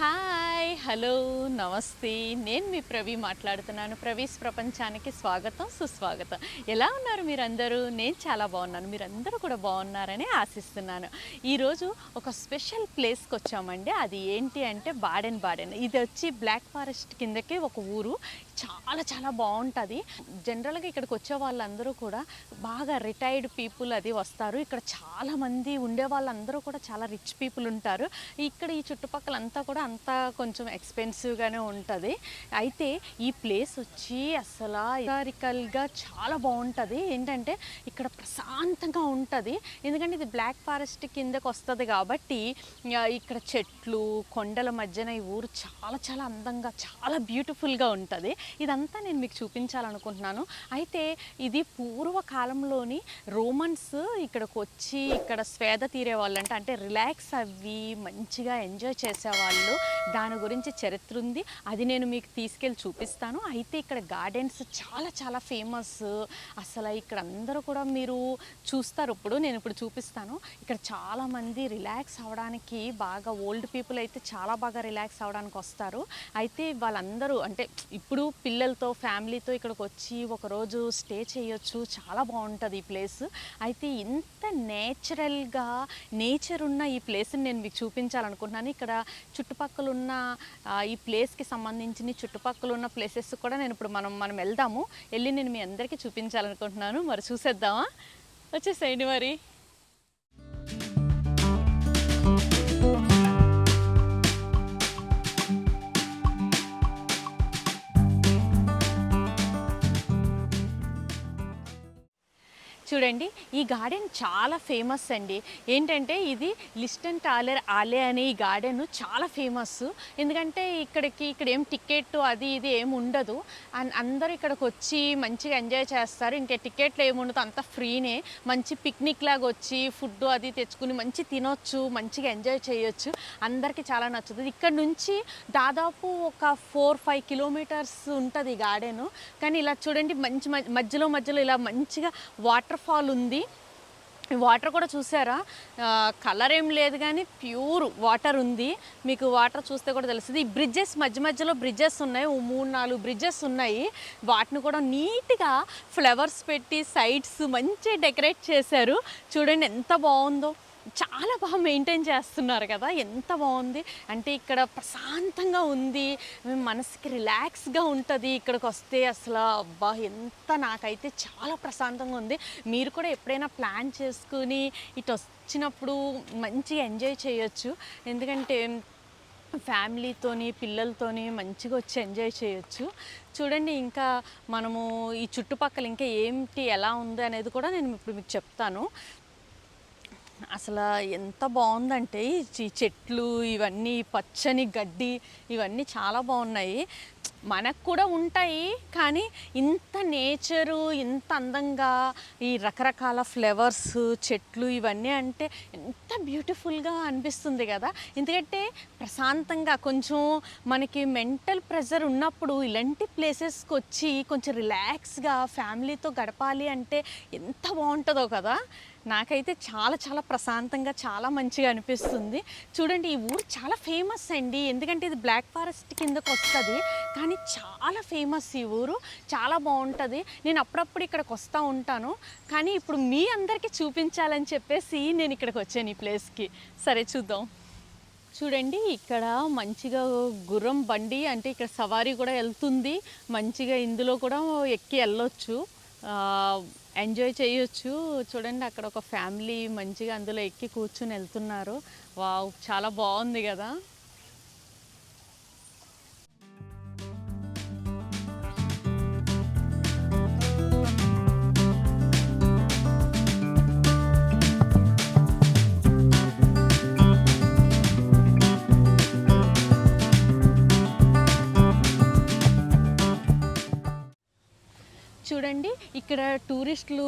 Hi hello నమస్తే నేను మీ ప్రవీ మాట్లాడుతున్నాను. ప్రవీస్ ప్రపంచానికి స్వాగతం సుస్వాగతం. ఎలా ఉన్నారు మీరందరూ? నేను చాలా బాగున్నాను. మీరందరూ కూడా బాగున్నారని ఆశిస్తున్నాను. ఈరోజు ఒక స్పెషల్ ప్లేస్కి వచ్చామండి. అది ఏంటి అంటే బాడెన్. ఇది వచ్చి బ్లాక్ ఫారెస్ట్ కిందకే ఒక ఊరు. చాలా చాలా బాగుంటుంది. జనరల్గా ఇక్కడికి వచ్చే వాళ్ళందరూ కూడా బాగా రిటైర్డ్ పీపుల్ అది వస్తారు. ఇక్కడ చాలామంది ఉండే వాళ్ళందరూ కూడా చాలా రిచ్ పీపుల్ ఉంటారు. ఇక్కడ ఈ చుట్టుపక్కల అంతా కూడా అంతా కొంచెం ఎక్స్పెన్సివ్గానే ఉంటుంది. అయితే ఈ ప్లేస్ వచ్చి అసలు హిస్టారికల్గా చాలా బాగుంటుంది. ఏంటంటే ఇక్కడ ప్రశాంతంగా ఉంటుంది. ఎందుకంటే ఇది బ్లాక్ ఫారెస్ట్ కిందకు వస్తుంది కాబట్టి ఇక్కడ చెట్లు కొండల మధ్యన ఈ ఊరు చాలా చాలా అందంగా చాలా బ్యూటిఫుల్గా ఉంటుంది. ఇదంతా నేను మీకు చూపించాలనుకుంటున్నాను. అయితే ఇది పూర్వకాలంలోని రోమన్స్ ఇక్కడికి వచ్చి ఇక్కడ స్వేద తీరే వాళ్ళంట, అంటే రిలాక్స్ అవ్వి మంచిగా ఎంజాయ్ చేసేవాళ్ళు. దాని గురించి చరిత్ర ఉంది. అది నేను మీకు తీసుకెళ్ళి చూపిస్తాను. అయితే ఇక్కడ గార్డెన్స్ చాలా చాలా ఫేమస్. అసలు ఇక్కడ అందరూ కూడా మీరు చూస్తారు. నేను ఇప్పుడు చూపిస్తాను. ఇక్కడ చాలామంది రిలాక్స్ అవ్వడానికి బాగా ఓల్డ్ పీపుల్ అయితే చాలా బాగా రిలాక్స్ అవ్వడానికి వస్తారు. అయితే వాళ్ళందరూ అంటే ఇప్పుడు పిల్లలతో ఫ్యామిలీతో ఇక్కడికి వచ్చి ఒకరోజు స్టే చేయొచ్చు. చాలా బాగుంటుంది ఈ ప్లేస్. అయితే ఇంత నేచురల్గా నేచర్ ఉన్న ఈ ప్లేస్ని నేను మీకు చూపించాలనుకుంటున్నాను. ఇక్కడ చుట్టుపక్కల ఉన్న ఈ ప్లేస్కి సంబంధించిన చుట్టుపక్కల ఉన్న ప్లేసెస్ కూడా నేను ఇప్పుడు మనం వెళ్దాము. వెళ్ళి నేను మీ అందరికీ చూపించాలనుకుంటున్నాను. మరి చూసేద్దామా? వచ్చేసేయండి మరి. చూడండి, ఈ గార్డెన్ చాలా ఫేమస్ అండి. ఏంటంటే ఇది లిస్టన్ టాలర్ ఆలే అనే ఈ గార్డెన్ చాలా ఫేమస్. ఎందుకంటే ఇక్కడ ఏం టికెట్ అది ఇది ఏమి ఉండదు. అందరూ ఇక్కడికి వచ్చి మంచిగా ఎంజాయ్ చేస్తారు. ఇంకా టికెట్లు ఏముండదు, అంతా ఫ్రీనే. మంచి పిక్నిక్ లాగా వచ్చి ఫుడ్ అది తెచ్చుకుని మంచి తినొచ్చు, మంచిగా ఎంజాయ్ చేయొచ్చు. అందరికీ చాలా నచ్చుతుంది. ఇక్కడ నుంచి దాదాపు ఒక 4-5 కిలోమీటర్స్ ఉంటుంది ఈ గార్డెను. కానీ ఇలా చూడండి, మధ్యలో ఇలా మంచిగా వాటర్ ఫాల్ ఉంది. వాటర్ కూడా చూసారా? కలర్ ఏం లేదు కానీ ప్యూర్ వాటర్ ఉంది. మీకు వాటర్ చూస్తే కూడా తెలుస్తుంది. ఈ బ్రిడ్జెస్ మధ్యలో బ్రిడ్జెస్ ఉన్నాయి. 3-4 బ్రిడ్జెస్ ఉన్నాయి. వాటిని కూడా నీట్గా ఫ్లవర్స్ పెట్టి సైడ్స్ మంచిగా డెకరేట్ చేశారు. చూడండి ఎంత బాగుందో. చాలా బాగా మెయింటైన్ చేస్తున్నారు కదా, ఎంత బాగుంది. అంటే ఇక్కడ ప్రశాంతంగా ఉంది, మనసుకి రిలాక్స్గా ఉంటుంది. ఇక్కడికి వస్తే అసలు అబ్బా ఎంత, నాకైతే చాలా ప్రశాంతంగా ఉంది. మీరు కూడా ఎప్పుడైనా ప్లాన్ చేసుకుని ఇటు వచ్చినప్పుడు మంచిగా ఎంజాయ్ చేయొచ్చు. ఎందుకంటే ఫ్యామిలీతోని పిల్లలతోని మంచిగా వచ్చి ఎంజాయ్ చేయొచ్చు. చూడండి, ఇంకా మనము ఈ చుట్టుపక్కల ఇంకా ఏంటి ఎలా ఉంది అనేది కూడా నేను ఇప్పుడు మీకు చెప్తాను. అసలు ఎంత బాగుందంటే ఈ చెట్లు ఇవన్నీ పచ్చని గడ్డి ఇవన్నీ చాలా బాగున్నాయి. మనకు కూడా ఉంటాయి కానీ ఇంత నేచరు ఇంత అందంగా ఈ రకరకాల ఫ్లవర్స్ చెట్లు ఇవన్నీ అంటే ఎంత బ్యూటిఫుల్గా అనిపిస్తుంది కదా. ఎందుకంటే ప్రశాంతంగా కొంచెం మనకి మెంటల్ ప్రెషర్ ఉన్నప్పుడు ఇలాంటి ప్లేసెస్కి వచ్చి కొంచెం రిలాక్స్గా ఫ్యామిలీతో గడపాలి అంటే ఎంత బాగుంటుందో కదా. నాకైతే చాలా చాలా ప్రశాంతంగా చాలా మంచిగా అనిపిస్తుంది. చూడండి, ఈ ఊరు చాలా ఫేమస్ అండి. ఎందుకంటే ఇది బ్లాక్ ఫారెస్ట్ కిందకు వస్తుంది కానీ చాలా ఫేమస్ ఈ ఊరు. చాలా బాగుంటుంది. నేను అప్పుడప్పుడు ఇక్కడికి వస్తూ ఉంటాను కానీ ఇప్పుడు మీ అందరికీ చూపించాలని చెప్పేసి నేను ఇక్కడికి వచ్చాను ఈ ప్లేస్కి. సరే చూద్దాం. చూడండి, ఇక్కడ మంచిగా గుర్రం బండి అంటే ఇక్కడ సవారీ కూడా వెళ్తుంది. మంచిగా ఇందులో కూడా ఎక్కి వెళ్ళొచ్చు, ఎంజాయ్ చేయొచ్చు. చూడండి, అక్కడ ఒక ఫ్యామిలీ మంచిగా అందులో ఎక్కి కూర్చుని వెళ్తున్నారు. వావ్, చాలా బాగుంది కదా. చూడండి, ఇక్కడ టూరిస్టులు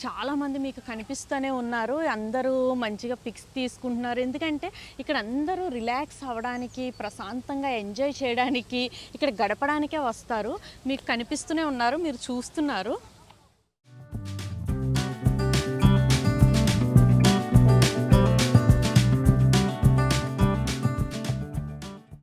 చాలామంది మీకు కనిపిస్తూనే ఉన్నారు. అందరూ మంచిగా పిక్స్ తీసుకుంటున్నారు. ఎందుకంటే ఇక్కడ అందరూ రిలాక్స్ అవ్వడానికి, ప్రశాంతంగా ఎంజాయ్ చేయడానికి, ఇక్కడ గడపడానికే వస్తారు. మీకు కనిపిస్తూనే ఉన్నారు, మీరు చూస్తున్నారు.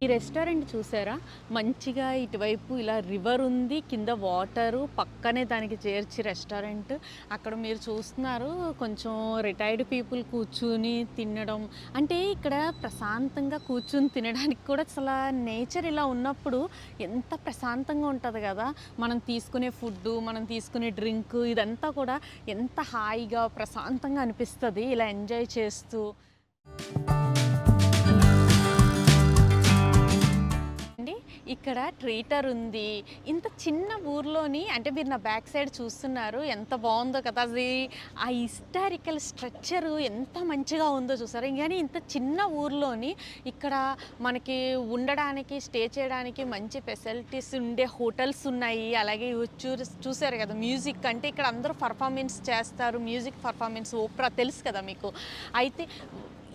ఈ రెస్టారెంట్ చూసారా? మంచిగా ఇటువైపు ఇలా రివర్ ఉంది, కింద వాటరు, పక్కనే దానికి చేర్చి రెస్టారెంట్. అక్కడ మీరు చూస్తున్నారు కొంచెం రిటైర్డ్ పీపుల్ కూర్చుని తినడం. అంటే ఇక్కడ ప్రశాంతంగా కూర్చుని తినడానికి కూడా అసలు నేచర్ ఇలా ఉన్నప్పుడు ఎంత ప్రశాంతంగా ఉంటుంది కదా! మనం తీసుకునే ఫుడ్డు, మనం తీసుకునే డ్రింకు ఇదంతా కూడా ఎంత హాయిగా, ప్రశాంతంగా అనిపిస్తది ఇలా ఎంజాయ్ చేస్తూ. అండి ఇక్కడ ట్రీటర్ ఉంది. ఇంత చిన్న ఊర్లోని అంటే మీరు నా బ్యాక్ సైడ్ చూస్తున్నారు ఎంత బాగుందో కదా! అది ఆ హిస్టారికల్ స్ట్రక్చరు ఎంత మంచిగా ఉందో చూసారా? కానీ ఇంత చిన్న ఊర్లోని ఇక్కడ మనకి ఉండడానికి, స్టే చేయడానికి మంచి ఫెసిలిటీస్ ఉండే హోటల్స్ ఉన్నాయి. అలాగే చూసారు కదా మ్యూజిక్ అంటే ఇక్కడ అందరూ పర్ఫార్మెన్స్ చేస్తారు. మ్యూజిక్ పర్ఫార్మెన్స్, ఓపెరా తెలుసు కదా మీకు. అయితే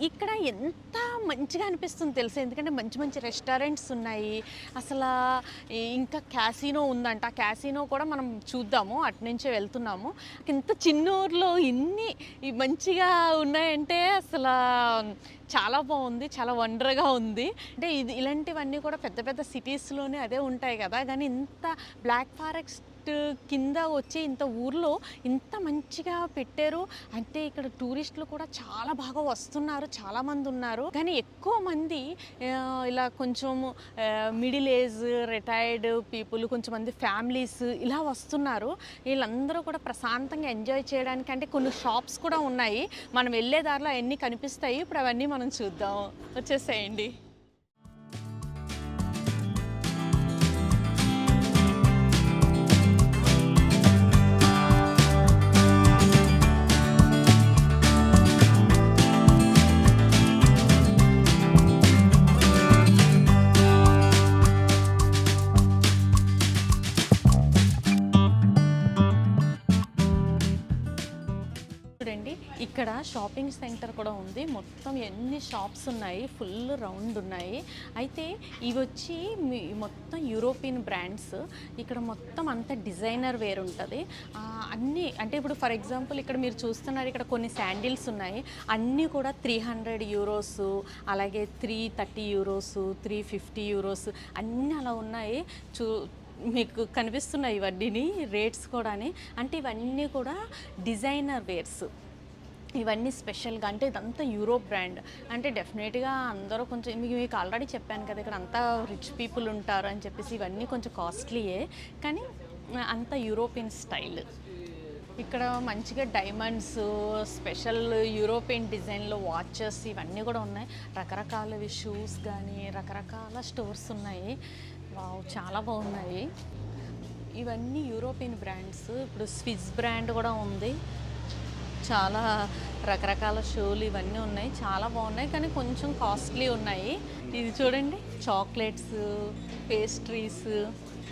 ఇక్కడ ఎంత మంచిగా అనిపిస్తుంది తెలుసా? ఎందుకంటే మంచి మంచి రెస్టారెంట్స్ ఉన్నాయి. అసలు ఇంకా క్యాసినో ఉందంట. క్యాసినో కూడా మనం చూద్దాము, అటునుంచే వెళ్తున్నాము. ఇంత చిన్న ఊర్లో ఇన్ని మంచిగా ఉన్నాయంటే అసలు చాలా బాగుంది, చాలా వండర్గా ఉంది. అంటే ఇలాంటివన్నీ కూడా పెద్ద పెద్ద సిటీస్లోనే అదే ఉంటాయి కదా, కానీ ఇంత బ్లాక్ ఫారెస్ట్ కింద వచ్చి ఇంత ఊర్లో ఇంత మంచిగా పెట్టారు. అంటే ఇక్కడ టూరిస్టులు కూడా చాలా బాగా వస్తున్నారు, చాలామంది ఉన్నారు. కానీ ఎక్కువ మంది ఇలా కొంచెం మిడిల్ ఏజ్, రిటైర్డ్ పీపుల్, కొంచెం మంది ఫ్యామిలీస్ ఇలా వస్తున్నారు. వీళ్ళందరూ కూడా ప్రశాంతంగా ఎంజాయ్ చేయడానికి అంటే కొన్ని షాప్స్ కూడా ఉన్నాయి. మనం వెళ్ళే దారిలో అవన్నీ కనిపిస్తాయి. ఇప్పుడు అవన్నీ మనం చూద్దాం, వచ్చేసేయండి. చూడండి ఇక్కడ షాపింగ్ సెంటర్ కూడా ఉంది. మొత్తం ఎన్ని షాప్స్ ఉన్నాయి, ఫుల్ రౌండ్ ఉన్నాయి. అయితే ఇవి వచ్చి మొత్తం యూరోపియన్ బ్రాండ్స్. ఇక్కడ మొత్తం అంతా డిజైనర్ వేర్ ఉంటుంది. అన్నీ అంటే ఇప్పుడు ఫర్ ఎగ్జాంపుల్ ఇక్కడ మీరు చూస్తున్నారు, ఇక్కడ కొన్ని శాండిల్స్ ఉన్నాయి. అన్నీ కూడా 300 యూరోస్, అలాగే 330 యూరోస్, 350 యూరోస్ అన్నీ అలా ఉన్నాయి. మీకు కనిపిస్తున్నాయి ఇవన్నీ రేట్స్ కూడా. అంటే ఇవన్నీ కూడా డిజైనర్ వేర్స్. ఇవన్నీ స్పెషల్గా అంటే ఇదంతా యూరోప్ బ్రాండ్. అంటే డెఫినెట్గా అందరూ కొంచెం మీకు ఆల్రెడీ చెప్పాను కదా, ఇక్కడ అంతా రిచ్ పీపుల్ ఉంటారు అని చెప్పేసి ఇవన్నీ కొంచెం కాస్ట్లీయే, కానీ అంతా యూరోపియన్ స్టైల్. ఇక్కడ మంచిగా డైమండ్స్, స్పెషల్ యూరోపియన్ డిజైన్లో వాచెస్ ఇవన్నీ కూడా ఉన్నాయి. రకరకాలవి షూస్ కానీ రకరకాల స్టోర్స్ ఉన్నాయి. వావ్, చాలా బాగున్నాయి. ఇవన్నీ యూరోపియన్ బ్రాండ్స్. ఇప్పుడు స్విస్ బ్రాండ్ కూడా ఉంది. చాలా రకరకాల షూలు ఇవన్నీ ఉన్నాయి, చాలా బాగున్నాయి, కానీ కొంచెం కాస్ట్లీ ఉన్నాయి. ఇది చూడండి, చాక్లెట్స్, పేస్ట్రీస్,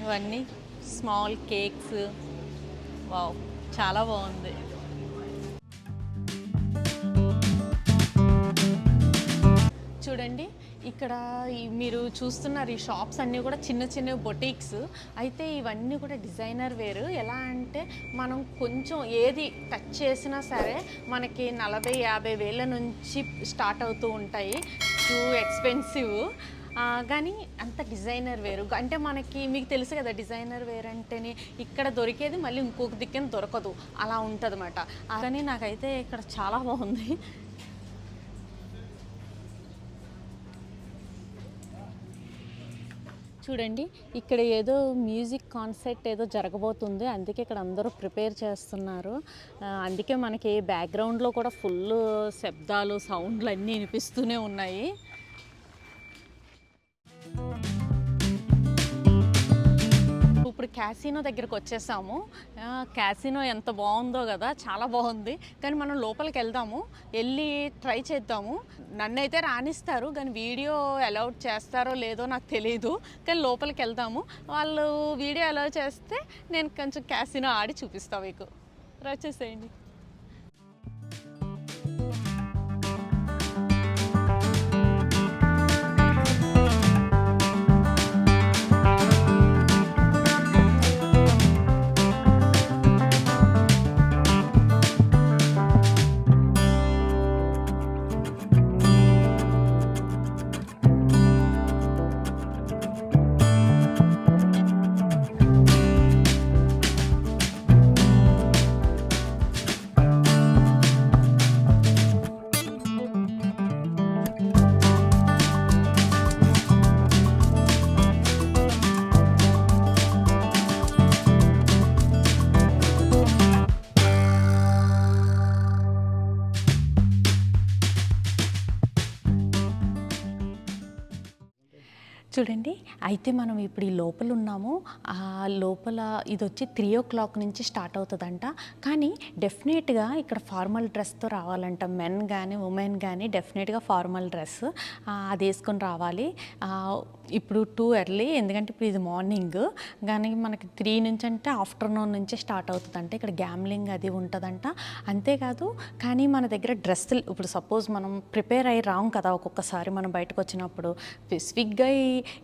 ఇవన్నీ స్మాల్ కేక్స్. వావ్, చాలా బాగుంది. చూడండి ఇక్కడ మీరు చూస్తున్నారు ఈ షాప్స్ అన్నీ కూడా చిన్న చిన్న బొటిక్స్. అయితే ఇవన్నీ కూడా డిజైనర్ వేర్. ఎలా అంటే మనం కొంచెం ఏది టచ్ చేసినా సరే మనకి 40-50 వేల నుంచి స్టార్ట్ అవుతూ ఉంటాయి. టూ ఎక్స్పెన్సివ్, కానీ అంత డిజైనర్ వేరు. అంటే మనకి మీకు తెలుసు కదా, డిజైనర్ వేర్ అంటేనే ఇక్కడ దొరికేది మళ్ళీ ఇంకొక దిక్కున దొరకదు, అలా ఉంటుంది అన్నమాట. కానీ నాకైతే ఇక్కడ చాలా బాగుంది. చూడండి ఇక్కడ ఏదో మ్యూజిక్ కాన్సర్ట్ ఏదో జరగబోతుంది, అందుకే ఇక్కడ అందరూ ప్రిపేర్ చేస్తున్నారు. అందుకే మనకి బ్యాక్గ్రౌండ్లో కూడా ఫుల్ శబ్దాలు, సౌండ్లు అన్నీ వినిపిస్తూనే ఉన్నాయి. ఇప్పుడు క్యాసినో దగ్గరికి వచ్చేసాము. క్యాసినో ఎంత బాగుందో కదా, చాలా బాగుంది. కానీ మనం లోపలికి వెళ్దాము, వెళ్ళి ట్రై చేద్దాము. నన్నైతే రానిస్తారు, కానీ వీడియో అలౌడ్ చేస్తారో లేదో నాకు తెలియదు. కానీ లోపలికి వెళ్దాము, వాళ్ళు వీడియో అలౌ చేస్తే నేను కొంచెం క్యాసినో ఆడి చూపిస్తాను మీకు. వచ్చేసేయండి. చూడండి, అయితే మనం ఇప్పుడు ఈ లోపల ఉన్నాము. ఆ లోపల ఇదొచ్చి 3:00 నుంచి స్టార్ట్ అవుతుందంట. కానీ డెఫినెట్గా ఇక్కడ ఫార్మల్ డ్రెస్తో రావాలంట. మెన్ కానీ ఉమెన్ కానీ డెఫినెట్గా ఫార్మల్ డ్రెస్ అది వేసుకొని రావాలి. ఇప్పుడు 2 ఎర్లీ, ఎందుకంటే ఇప్పుడు ఇది మార్నింగ్, కానీ మనకి 3 నుంచి అంటే ఆఫ్టర్నూన్ నుంచి స్టార్ట్ అవుతుందంట. ఇక్కడ గ్యామ్లింగ్ అది ఉంటుందంట. అంతేకాదు, కానీ మన దగ్గర డ్రెస్సులు ఇప్పుడు సపోజ్ మనం ప్రిపేర్ అయ్యి రాం కదా, ఒక్కొక్కసారి మనం బయటకు వచ్చినప్పుడు స్పెసిఫిక్గా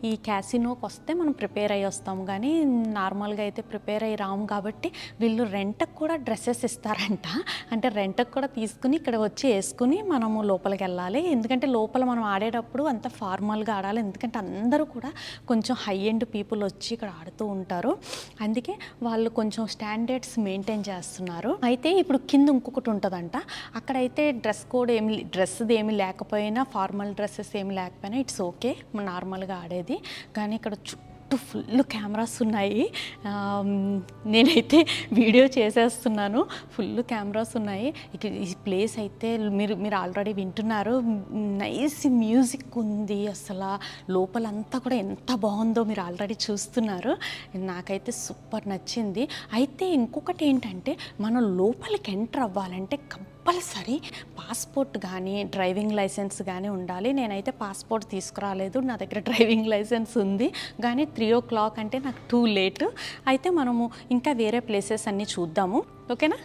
ఈ క్యాసినోకి వస్తే మనం ప్రిపేర్ అయ్యి వస్తాము, కానీ నార్మల్గా అయితే ప్రిపేర్ అయ్యి రాము. కాబట్టి వీళ్ళు రెంట్కి కూడా డ్రెస్సెస్ ఇస్తారంట. అంటే రెంట్కి కూడా తీసుకుని ఇక్కడ వచ్చి వేసుకుని మనము లోపలికి వెళ్ళాలి. ఎందుకంటే లోపల మనం ఆడేటప్పుడు అంత ఫార్మల్గా ఆడాలి, ఎందుకంటే అందరూ కూడా కొంచెం హై ఎండ్ పీపుల్ వచ్చి ఇక్కడ ఆడుతూ ఉంటారు. అందుకే వాళ్ళు కొంచెం స్టాండర్డ్స్ మెయింటైన్ చేస్తున్నారు. అయితే ఇప్పుడు కింద ఇంకొకటి ఉంటుందంట. అక్కడైతే డ్రెస్ కోడ్ డ్రెస్ది ఏమి లేకపోయినా, ఫార్మల్ డ్రెస్సెస్ ఏమి లేకపోయినా ఇట్స్ ఓకే, నార్మల్గా ఆడేది. కానీ ఇక్కడ ఫుల్ కెమెరాస్ ఉన్నాయి. నేనైతే వీడియో చేసేస్తున్నాను. ఫుల్ కెమెరాస్ ఉన్నాయి. ఈ ప్లేస్ అయితే మీరు ఆల్రెడీ వింటున్నారు, నైస్ మ్యూజిక్ ఉంది. అసలు లోపలంతా కూడా ఎంత బాగుందో మీరు ఆల్రెడీ చూస్తున్నారు. నాకైతే సూపర్ నచ్చింది. అయితే ఇంకొకటి ఏంటంటే, మనం లోపలికి ఎంటర్ అవ్వాలంటే కంపల్సరీ పాస్పోర్ట్ కానీ డ్రైవింగ్ లైసెన్స్ కానీ ఉండాలి. నేనైతే పాస్పోర్ట్ తీసుకురాలేదు, నా దగ్గర డ్రైవింగ్ లైసెన్స్ ఉంది. కానీ 3:00 అంటే నాకు టూ లేట్. అయితే మనము ఇంకా వేరే ప్లేసెస్ అన్నీ చూద్దాము, ఓకేనా?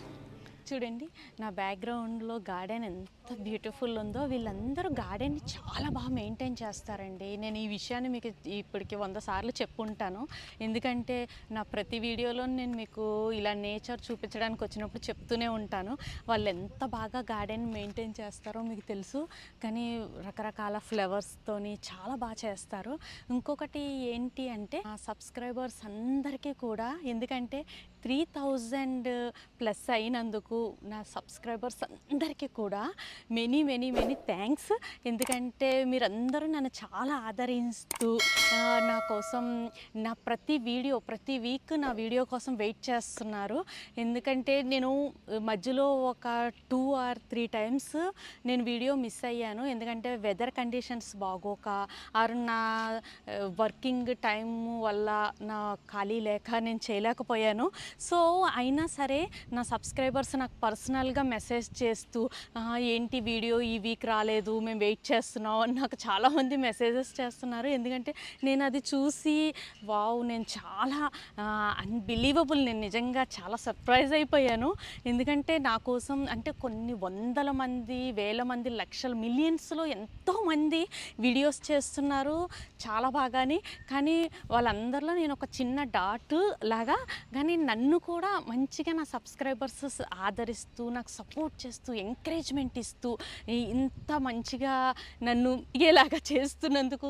చూడండి, నా బ్యాక్గ్రౌండ్లో గార్డెన్ ఎంత బ్యూటిఫుల్ ఉందో. వీళ్ళందరూ గార్డెన్ని చాలా బాగా మెయింటైన్ చేస్తారండి. నేను ఈ విషయాన్ని మీకు ఇప్పటికి 100 సార్లు చెప్పుంటాను. ఎందుకంటే నా ప్రతి వీడియోలో నేను మీకు ఇలా నేచర్ చూపించడానికి వచ్చినప్పుడు చెప్తూనే ఉంటాను. వాళ్ళు ఎంత బాగా గార్డెన్ మెయింటైన్ చేస్తారో మీకు తెలుసు. కానీ రకరకాల ఫ్లవర్స్తోని చాలా బాగా చేస్తారు. ఇంకొకటి ఏంటి అంటే, ఆ సబ్స్క్రైబర్స్ అందరికీ కూడా, ఎందుకంటే 3000+ అయినందుకు నా సబ్స్క్రైబర్స్ అందరికీ కూడా మెనీ థ్యాంక్స్. ఎందుకంటే మీరందరూ నన్ను చాలా ఆదరిస్తూ నా కోసం నా ప్రతి వీక్ నా వీడియో కోసం వెయిట్ చేస్తున్నారు. ఎందుకంటే నేను మధ్యలో ఒక 2 or 3 టైమ్స్ నేను వీడియో మిస్ అయ్యాను. ఎందుకంటే వెదర్ కండిషన్స్ బాగోక, ఆర్ నా వర్కింగ్ టైం వల్ల నా ఖాళీ లేక నేను చేయలేకపోయాను. సో అయినా సరే నా సబ్స్క్రైబర్స్ నాకు పర్సనల్గా మెసేజ్ చేస్తూ, ఏంటి వీడియో ఈ వీక్ రాలేదు, మేము వెయిట్ చేస్తున్నాం అని నాకు చాలామంది మెసేజెస్ చేస్తున్నారు. ఎందుకంటే నేను అది చూసి వావ్, నేను చాలా అన్బిలీవబుల్, నేను నిజంగా చాలా సర్ప్రైజ్ అయిపోయాను. ఎందుకంటే నా కోసం అంటే కొన్ని వందల మంది, వేల మంది, లక్షల, మిలియన్స్లో ఎంతోమంది వీడియోస్ చేస్తున్నారు చాలా బాగాని. కానీ వాళ్ళందరిలో నేను ఒక చిన్న డాట్ లాగా, కానీ నన్ను కూడా మంచిగా నా సబ్స్క్రైబర్స్ ఆదరిస్తూ, నాకు సపోర్ట్ చేస్తూ, ఎంకరేజ్మెంట్ ఇస్తూ, ఇంత మంచిగా నన్ను ఇలాగా చేస్తున్నందుకు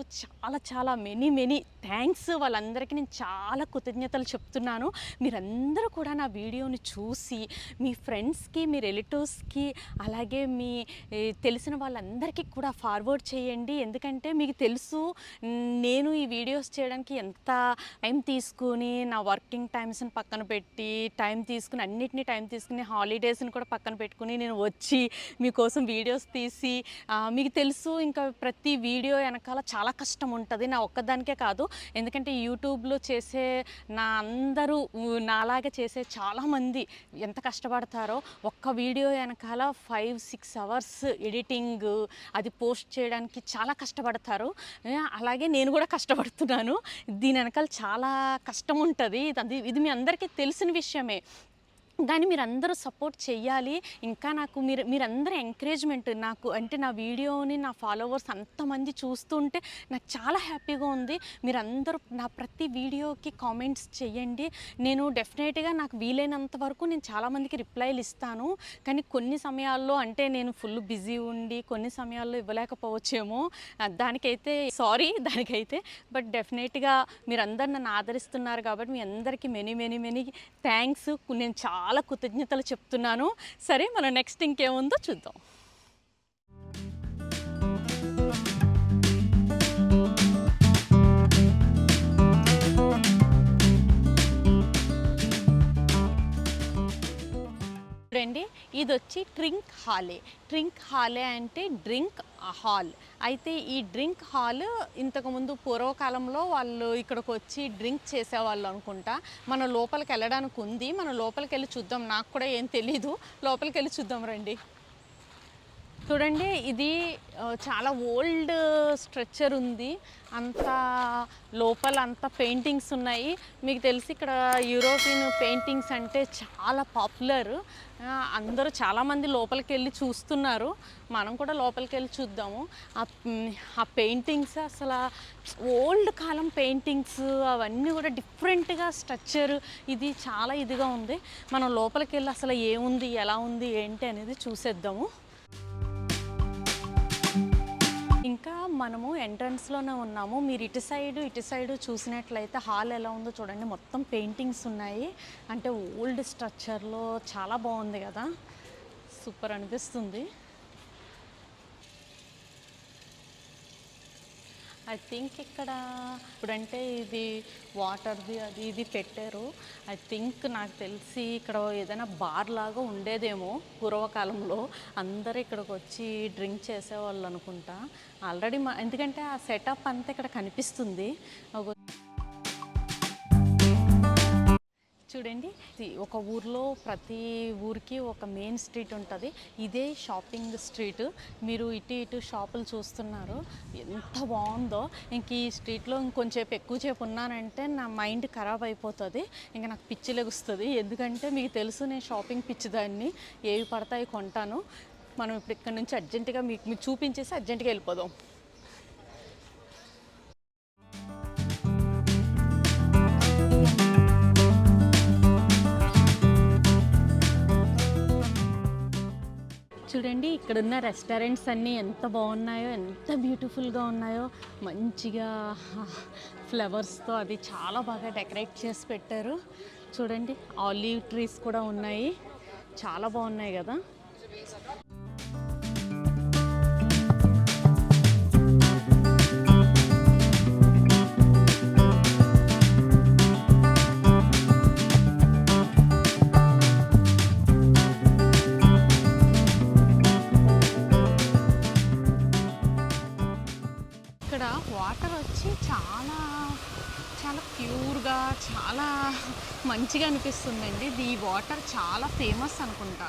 చాలా మెనీ థ్యాంక్స్. వాళ్ళందరికీ నేను చాలా కృతజ్ఞతలు చెప్తున్నాను. మీరందరూ కూడా నా వీడియోని చూసి మీ ఫ్రెండ్స్కి, మీ రిలేటివ్స్కి, అలాగే మీ తెలిసిన వాళ్ళందరికీ కూడా ఫార్వర్డ్ చేయండి. ఎందుకంటే మీకు తెలుసు, నేను ఈ వీడియోస్ చేయడానికి ఎంత టైం తీసుకుని, నా వర్కింగ్ టైమ్స్ని పక్కన పెట్టి, అన్నిటినీ టైం తీసుకుని, హాలిడేస్ని కూడా పక్కన పెట్టుకుని నేను వచ్చి మీకోసం వీడియోస్ తీసి, మీకు తెలుసు ఇంకా ప్రతి వీడియో వెనకాల చాలా కష్టం ఉంటుంది, నా ఒక్కదానికే కాదు. ఎందుకంటే యూట్యూబ్లో చేసే అందరూ నాలాగే చేసే చాలామంది ఎంత కష్టపడతారో. ఒక్క వీడియో వెనకాల 5-6 అవర్స్ ఎడిటింగ్, అది పోస్ట్ చేయడానికి చాలా కష్టపడతారు. అలాగే నేను కూడా కష్టపడుతున్నాను. దీని వెనకాల చాలా కష్టం ఉంటుంది. ఇది మీ అందరికీ తెలిసిన విషయమే. కానీ మీరందరూ సపోర్ట్ చెయ్యాలి. ఇంకా నాకు మీరందరూ ఎంకరేజ్మెంట్, నాకు అంటే నా వీడియోని నా ఫాలోవర్స్ అంతమంది చూస్తుంటే నాకు చాలా హ్యాపీగా ఉంది. మీరందరూ నా ప్రతి వీడియోకి కామెంట్స్ చెయ్యండి. నేను డెఫినెట్గా నాకు వీలైనంత వరకు నేను చాలామందికి రిప్లైలు ఇస్తాను. కానీ కొన్ని సమయాల్లో అంటే నేను ఫుల్ బిజీ ఉండి కొన్ని సమయాల్లో ఇవ్వలేకపోవచ్చేమో, దానికైతే సారీ. బట్ డెఫినెట్గా మీరందరూ నన్ను ఆదరిస్తున్నారు కాబట్టి మీ అందరికీ మెనీ థ్యాంక్స్. నేను చాలా కృతజ్ఞతలు చెప్తున్నాను. సరే, మనం నెక్స్ట్ ఇంకేముందో చూద్దాం. చూడండి, ఈ ఇది వచ్చి ట్రింక్ హాలే అంటే డ్రింక్ హాల్. అయితే ఈ డ్రింక్ హాల్ ఇంతకుముందు పూర్వకాలంలో వాళ్ళు ఇక్కడికి వచ్చి డ్రింక్ చేసేవాళ్ళు అనుకుంటా. మనం లోపలికి వెళ్ళడానికి ఉంది, మనం లోపలికి వెళ్ళి చూద్దాం. నాకు కూడా ఏం తెలీదు, లోపలికి వెళ్ళి చూద్దాం రండి. చూడండి, ఇది చాలా ఓల్డ్ స్ట్రక్చర్ ఉంది. అంతా లోపల అంతా పెయింటింగ్స్ ఉన్నాయి. మీకు తెలిసి ఇక్కడ యూరోపియన్ పెయింటింగ్స్ అంటే చాలా పాపులర్. అందరూ చాలామంది లోపలికి వెళ్ళి చూస్తున్నారు. మనం కూడా లోపలికి వెళ్ళి చూద్దాము. ఆ పెయింటింగ్స్ అసలు ఓల్డ్ కాలం పెయింటింగ్స్ అవన్నీ కూడా డిఫరెంట్గా స్ట్రక్చర్ ఇది చాలా ఇదిగా ఉంది. మనం లోపలికి వెళ్ళి అసలు ఏముంది, ఎలా ఉంది, ఏంటి అనేది చూసేద్దాము. ఇంకా మనము ఎంట్రన్స్లోనే ఉన్నాము. మీరు ఇటు సైడు చూసినట్లయితే హాల్ ఎలా ఉందో చూడండి. మొత్తం పెయింటింగ్స్ ఉన్నాయి. అంటే ఓల్డ్ స్ట్రక్చర్లో చాలా బాగుంది కదా, సూపర్ అనిపిస్తుంది. ఐ థింక్ ఇక్కడ ఇప్పుడంటే ఇది వాటర్ది అది ఇది పెట్టారు. ఐ థింక్ నాకు తెలిసి ఇక్కడ ఏదైనా బార్ లాగా ఉండేదేమో పూర్వకాలంలో. అందరూ ఇక్కడికి వచ్చి డ్రింక్ చేసేవాళ్ళు అనుకుంటా. ఆల్రెడీ ఎందుకంటే ఆ సెటప్ అంతా ఇక్కడ కనిపిస్తుంది. చూడండి, ఒక ఊర్లో ప్రతి ఊరికి ఒక మెయిన్ స్ట్రీట్ ఉంటుంది. ఇదే షాపింగ్ స్ట్రీట్. మీరు ఇటు షాపులు చూస్తున్నారు, ఎంత బాగుందో. ఇంక ఈ స్ట్రీట్లో ఇంకొంచెంసేపు ఎక్కువసేపు ఉన్నానంటే నా మైండ్ ఖరాబ్ అయిపోతుంది. ఇంకా నాకు పిచ్చి లెగుస్తుంది. ఎందుకంటే మీకు తెలుసు నేను షాపింగ్ పిచ్చిదాన్ని, ఏవి పడతాయి కొంటాను. మనం ఇప్పుడు ఇక్కడ నుంచి అర్జెంటుగా మీకు చూపించేసి అర్జెంటుగా వెళ్ళిపోదాం. చూడండి, ఇక్కడున్న రెస్టారెంట్స్ అన్నీ ఎంత బాగున్నాయో, ఎంత బ్యూటిఫుల్గా ఉన్నాయో. మంచిగా ఫ్లవర్స్తో అది చాలా బాగా డెకరేట్ చేసి పెట్టారు. చూడండి, ఆలివ్ ట్రీస్ కూడా ఉన్నాయి. చాలా బాగున్నాయి కదా. ఇక్కడ వాటర్ వచ్చి చాలా చాలా ప్యూర్గా చాలా మంచిగా అనిపిస్తుందండి. ఈ వాటర్ చాలా ఫేమస్ అనుకుంటా.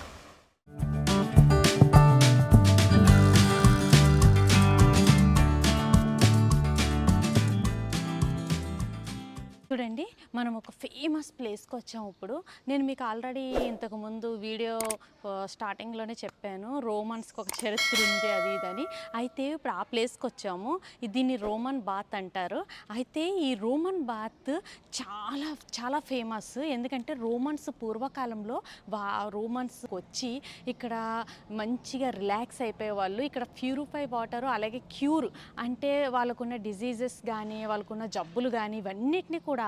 చూడండి, మనం ఒక ఫేమస్ ప్లేస్కి వచ్చాము. ఇప్పుడు నేను మీకు ఆల్రెడీ ఇంతకుముందు వీడియో స్టార్టింగ్లోనే చెప్పాను, రోమన్స్కి ఒక చరిత్ర ఉంది అది ఇదని. అయితే ఇప్పుడు ఆ ప్లేస్కి వచ్చాము. దీన్ని రోమన్ బాత్ అంటారు. అయితే ఈ రోమన్ బాత్ చాలా చాలా ఫేమస్. ఎందుకంటే రోమన్స్ పూర్వకాలంలో రోమన్స్ వచ్చి ఇక్కడ మంచిగా రిలాక్స్ అయిపోయేవాళ్ళు. ఇక్కడ ప్యూరిఫై వాటర్, అలాగే క్యూర్ అంటే వాళ్ళకున్న డిజీజెస్ కానీ వాళ్ళకున్న జబ్బులు కానీ ఇవన్నిటిని కూడా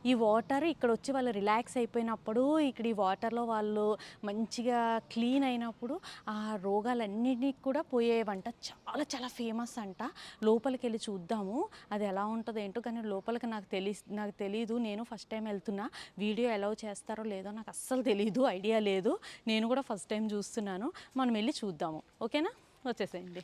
ఈ వాటర్ ఇక్కడ వచ్చి వాళ్ళు రిలాక్స్ అయిపోయినప్పుడు, ఇక్కడ ఈ వాటర్లో వాళ్ళు మంచిగా క్లీన్ అయినప్పుడు ఆ రోగాలన్నిటినీ కూడా పోయేవంట. చాలా చాలా ఫేమస్ అంట. లోపలికి వెళ్ళి చూద్దాము అది ఎలా ఉంటుందో ఏంటో. కానీ లోపలికి నాకు తెలీదు. నేను ఫస్ట్ టైం వెళ్తున్నా. వీడియో ఎలా చేస్తారో లేదో నాకు అస్సలు తెలీదు, ఐడియా లేదు. నేను కూడా ఫస్ట్ టైం చూస్తున్నాను. మనం వెళ్ళి చూద్దాము. ఓకేనా, వచ్చేసేయండి.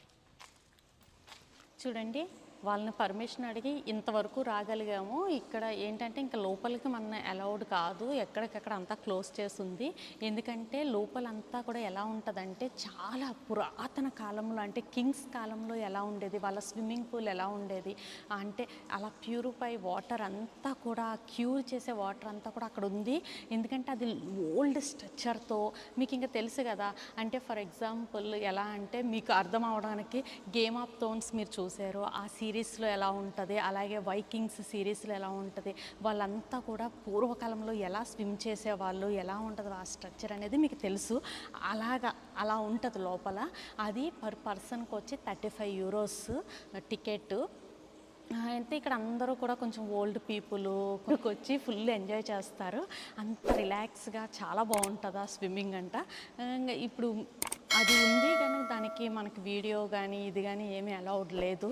చూడండి, వాళ్ళని పర్మిషన్ అడిగి ఇంతవరకు రాగలిగాము. ఇక్కడ ఏంటంటే ఇంకా లోపలికి మన అలౌడ్ కాదు, ఎక్కడికక్కడ అంతా క్లోజ్ చేస్తుంది. ఎందుకంటే లోపలంతా కూడా ఎలా ఉంటుందంటే చాలా పురాతన కాలంలో, అంటే కింగ్స్ కాలంలో ఎలా ఉండేది, వాళ్ళ స్విమ్మింగ్ పూల్ ఎలా ఉండేది అంటే అలా ప్యూరిఫై వాటర్ అంతా కూడా, క్యూర్ చేసే వాటర్ అంతా కూడా అక్కడ ఉంది. ఎందుకంటే అది ఓల్డ్ స్ట్రక్చర్తో. మీకు ఇంకా తెలుసు కదా, అంటే ఫర్ ఎగ్జాంపుల్ ఎలా అంటే మీకు అర్థం అవడానికి గేమ్ ఆఫ్ థ్రోన్స్ మీరు చూసారు, ఆ సిరీస్లో ఎలా ఉంటుంది, అలాగే వైకింగ్స్ సిరీస్లో ఎలా ఉంటుంది, వాళ్ళంతా కూడా పూర్వకాలంలో ఎలా స్విమ్ చేసేవాళ్ళు, ఎలా ఉంటుంది ఆ స్ట్రక్చర్ అనేది మీకు తెలుసు. అలా ఉంటుంది లోపల. అది పర్ పర్సన్కి వచ్చి 35 యూరోస్ టికెట్. అయితే ఇక్కడ అందరూ కూడా కొంచెం ఓల్డ్ పీపుల్ వచ్చి ఫుల్ ఎంజాయ్ చేస్తారు. అంత రిలాక్స్గా చాలా బాగుంటుంది ఆ స్విమ్మింగ్ అంట. ఇప్పుడు అది ఉంది కానీ దానికి మనకి వీడియో కానీ ఇది కానీ ఏమీ అలౌడ్ లేదు.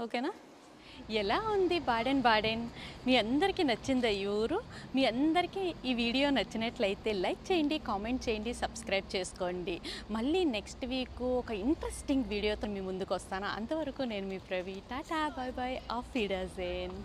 ఓకేనా. ఎలా ఉంది బాడెన్ బాడెన్? మీ అందరికీ నచ్చిందా ఈ ఊరు? మీ అందరికీ ఈ వీడియో నచ్చినట్లయితే లైక్ చేయండి, కామెంట్ చేయండి, సబ్స్క్రైబ్ చేసుకోండి. మళ్ళీ నెక్స్ట్ వీక్ ఒక ఇంట్రెస్టింగ్ వీడియోతో మీ ముందుకు వస్తాను. అంతవరకు నేను మీ ప్రవీ. టాటా, బాయ్ బాయ్, ఆఫ్ విడర్జేన్.